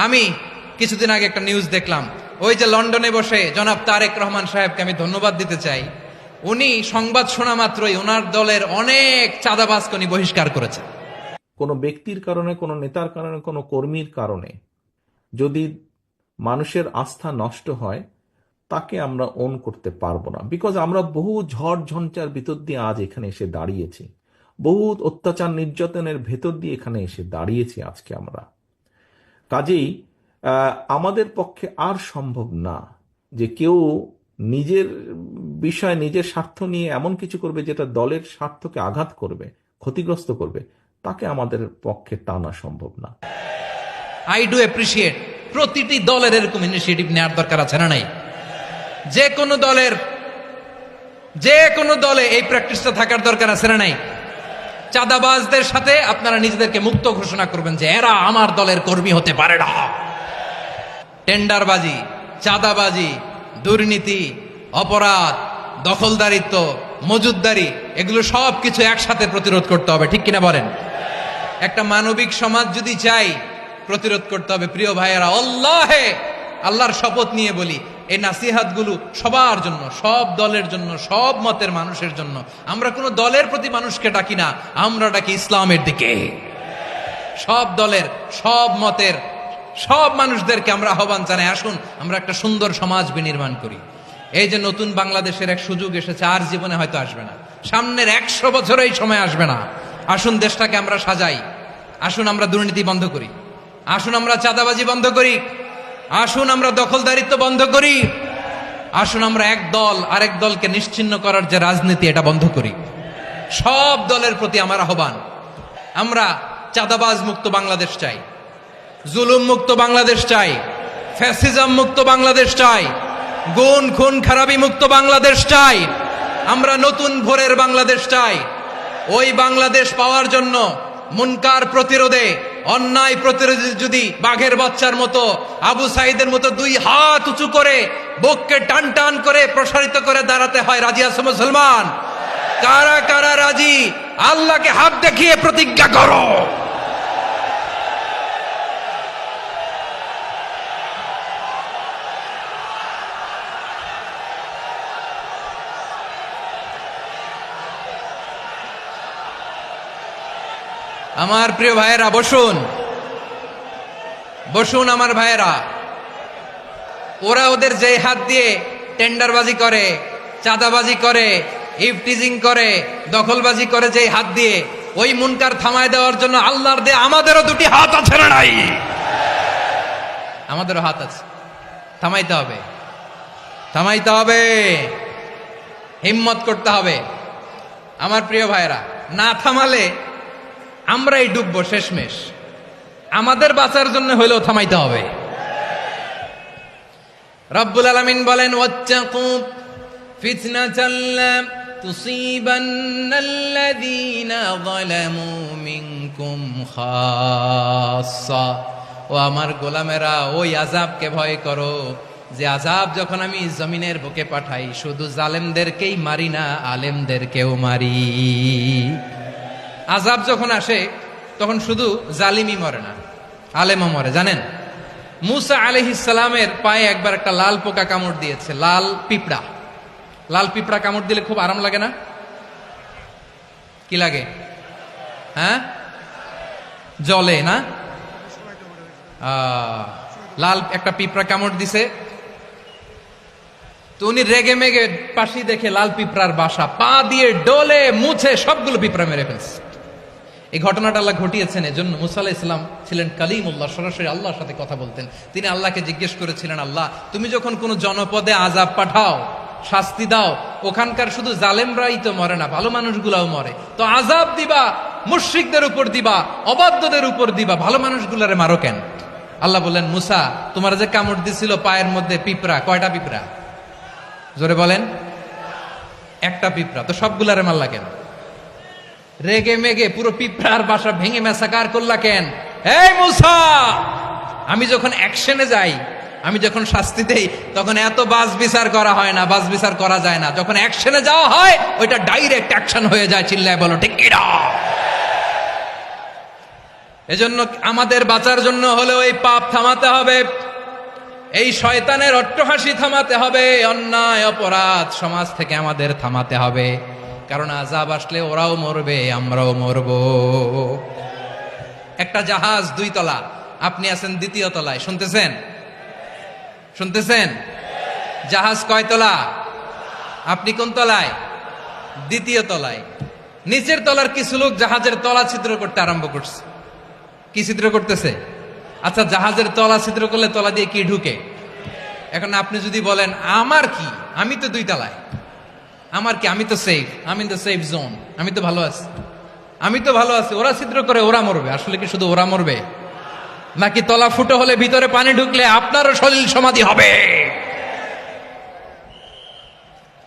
আমি কিছুদিন আগে একটা নিউজ দেখলাম, ওই যে লন্ডনে বসে জনাব তারেক রহমান সাহেবকে আমি ধন্যবাদ দিতে চাই। উনি সংবাদ শোনা মাত্রই ওনার দলের অনেক চাঁদাবাজকে উনি বহিষ্কার করেছেন। কোনো ব্যক্তির কারণে, কোনো নেতার কারণে, কোনো কর্মীর কারণে যদি মানুষের আস্থা নষ্ট হয়, তাকে আমরা ওন করতে পারবো না। বিকজ আমরা বহু ঝড় ঝঞ্ঝার ভিতর দিয়ে আজ এখানে এসে দাঁড়িয়েছি, বহু অত্যাচার নির্যাতনের ভেতর দিয়ে এখানে এসে দাঁড়িয়েছি আজকে আমরা। কাজেই আমাদের পক্ষে আর সম্ভব না যে কেউ নিজের বিষয়, নিজের স্বার্থ নিয়ে এমন কিছু করবে যেটা দলের স্বার্থকে আঘাত করবে, ক্ষতিগ্রস্ত করবে। তাকে আমাদের পক্ষে টানা সম্ভব না। আই ডু অ্যাপ্রিসিয়েট প্রতিটি দলের এরকম ইনিশিয়েটিভ নেওয়ার দরকার আছে না নাই? যে কোনো দলে এই প্র্যাকটিসটা থাকার দরকার আছে না নাই? চাঁদাবাজদের সাথে আপনারা নিজেদেরকে মুক্ত ঘোষণা করবেন যে এরা আমার দলের কর্মী হতে পারে না। টেন্ডারবাজি, চাঁদাবাজি, দুর্নীতি, অপরাধ, দখলদারিত্ব, মজুদদারি, এগুলো সব কিছু একসাথে প্রতিরোধ করতে হবে, ঠিক কিনা বলেন? একটা মানবিক সমাজ যদি চাই, প্রতিরোধ করতে হবে। প্রিয় ভাইয়েরা, আল্লাহর শপথ নিয়ে বলি, এই নাসিহাতগুলো সবার জন্য, সব দলের জন্য, সব মতের মানুষের জন্য। আমরা কোনো দলের প্রতি মানুষকে ডাকি না, আমরা ডাকি ইসলামের দিকে। সব দলের, সব মতের, সব মানুষদেরকে আমরা আহ্বান জানাই, আসুন আমরা একটা সুন্দর সমাজ বিনির্মাণ করি। এই যে নতুন বাংলাদেশের এক সুযোগ এসেছে, আর জীবনে হয়তো আসবে না, সামনের 100 বছর এই সময় আসবে না। আসুন দেশটাকে আমরা সাজাই, আসুন আমরা দুর্নীতি বন্ধ করি, আসুন আমরা চাঁদাবাজি বন্ধ করি, আসুন আমরা দখলদারিত্ব বন্ধ করি, আসুন আমরা এক দল আরেক দলকে নিশ্চিহ্ন করার যে রাজনীতি, এটা বন্ধ করি। সব দলের প্রতি আমার আহ্বান, আমরা চাঁদাবাজ মুক্ত বাংলাদেশ চাই, জুলুম মুক্ত বাংলাদেশ চাই, ফ্যাসিজম মুক্ত বাংলাদেশ চাই, গুণ খুন খারাপি মুক্ত বাংলাদেশ চাই। আমরা নতুন ভোরের বাংলাদেশ চাই। ওই বাংলাদেশ পাওয়ার জন্য মুনকার প্রতিরোধে, অন্যায় প্রতিরোধে যদি বাঘের বাচ্চার মতো, আবু সাইদের মতো 2 হাত উঁচু করে, বুককে টান টান করে প্রসারিত করে দাঁড়াতে হয়, রাজি আছো মুসলমান? কারা কারা রাজি? আল্লাহকে হাত দেখিয়ে প্রতিজ্ঞা করো। আমার প্রিয় ভাইয়েরা, বসুন বসুন আমার ভাইয়েরা। ওরা ওদের যে হাত দিয়ে টেন্ডারবাজি করে, চাঁদাবাজি করে, ইফটিজিং করে, দখলবাজি করে, যে হাত দিয়ে, ওই মুনকার থামায় দেওয়ার জন্য আল্লাহর দিয়ে আমাদেরও 2টি হাত আছে না নাই? আমাদেরও হাত আছে, থামাইতে হবে, থামাইতে হবে, হিম্মত করতে হবে। আমার প্রিয় ভাইয়েরা, না থামালে আমরাই ডুববো শেষমেশ। আমাদের বাঁচার জন্য হইলেও থামাইতে হবে। রব্বুল আলামিন বলেন, ওয়াত্তাকু ফিতনাতাল লা তুসিবান্নাল্লাযীনা যালামু মিনকুম খাসসা। ও আমার গোলামেরা, ওই আযাবকে ভয় করো যে আযাব যখন আমি জমিনের বুকে পাঠাই, শুধু জালেমদেরকেই মারি না, আলেমদেরকেও মারি। আযাব যখন আসে তখন শুধু জালিমই মরে না, আলেমও মরে। জানেন, মুসা আলাইহিস সালামের পায়ে একবার একটা লাল পোকা কামড় দিয়েছে, লাল পিঁপড়া। লাল পিঁপড়া কামড় দিলে খুব আরাম লাগে না? কি লাগে? হ্যাঁ, জলে না? লাল একটা পিঁপড়া কামড় দিছে, তো উনি রেগে মেগে পাশি দেখে লাল পিঁপড়ার বাসা, পা দিয়ে ডলে মুছে সবগুলো পিঁপড়া মেরে ফেলছে। এই ঘটনাটা আল্লাহ ঘটিয়েছেন এজন্য। মুসা আলাইহিস সালাম ছিলেন কালিমুল্লাহ, সরাসরি আল্লাহর সাথে কথা বলতেন। তিনি আল্লাহকে জিজ্ঞেস করেছিলেন, আল্লাহ তুমি যখন কোনো জনপদে আযাব পাঠাও, শাস্তি দাও, ওখানকার শুধু জালেমরাই তো মরে না, ভালো মানুষগুলাও মরে, তো আযাব দিবা মুশরিকদের উপর দিবা, অবাধ্যদের উপর দিবা, ভালো মানুষগুলারে মারো কেন? আল্লাহ বললেন, মুসা তোমার যে কামড় দিছিল পায়ের মধ্যে পিঁপড়া, কয়টা পিঁপড়া? জোরে বলেন। একটা পিঁপড়া, তো সবগুলারে মারলা কেন? রেগে মেগে পুরো পিঁপড়ার বাসা ভেঙে মেসাকার করলা কেন? এই মুসা, আমি যখন অ্যাকশনে যাই, আমি যখন শাস্তি দেই, তখন এত বাস বিচার করা হয় না, বাস বিচার করা যায় না। যখন অ্যাকশনে যাওয়া হয়, ওইটা ডাইরেক্ট অ্যাকশন হয়ে যায়। চিল্লায় বলো ঠিক কিনা? এজন্য আমাদের বাঁচার জন্য হলেও এই পাপ থামাতে হবে, এই শয়তানের অট্টহাসি থামাতে হবে, অন্যায় অপরাধ সমাজ থেকে আমাদের থামাতে হবে। কারণ আযাব আসলে ওরাও মরবে, আমরাও মরব। একটা জাহাজ 2 তলা, আপনি আছেন 2য় তলায়, শুনতেছেন? শুনতেছেন? জাহাজ কয় তলা? আপনি কোন তলায়? 2য় তলায়। নিচের তলার কিছু লোক জাহাজের তলা ছিদ্র করতে আরম্ভ করছে। কি ছিদ্র করতেছে? আচ্ছা, জাহাজের তলা ছিদ্র করলে তলা দিয়ে কি ঢুকে? এখন আপনি যদি বলেন আমার কি, আমি তো 2 তলায়, আমার কি, আমি তো সেফ, আমি ইন দ্য সেফ জোন, আমি তো ভালো আছি, আমি তো ভালো আছি, ওরা ছিদ্র করে ওরা মরবে। আসলে কি শুধু ওরা মরবে, নাকি তলা ফুটো হলে ভিতরে পানি ঢুকলে আপনারও সলিল সমাধি হবে?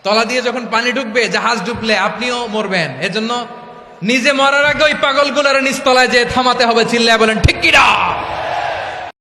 তলা দিয়ে যখন পানি ঢুকবে, জাহাজ ঢুকলে আপনিও মরবেন। এজন্য নিজে মরার আগে ওই পাগলগুলোর নিচ তলায় যে থামাতে হবে। চিল্লায় বলেন ঠিক কিনা?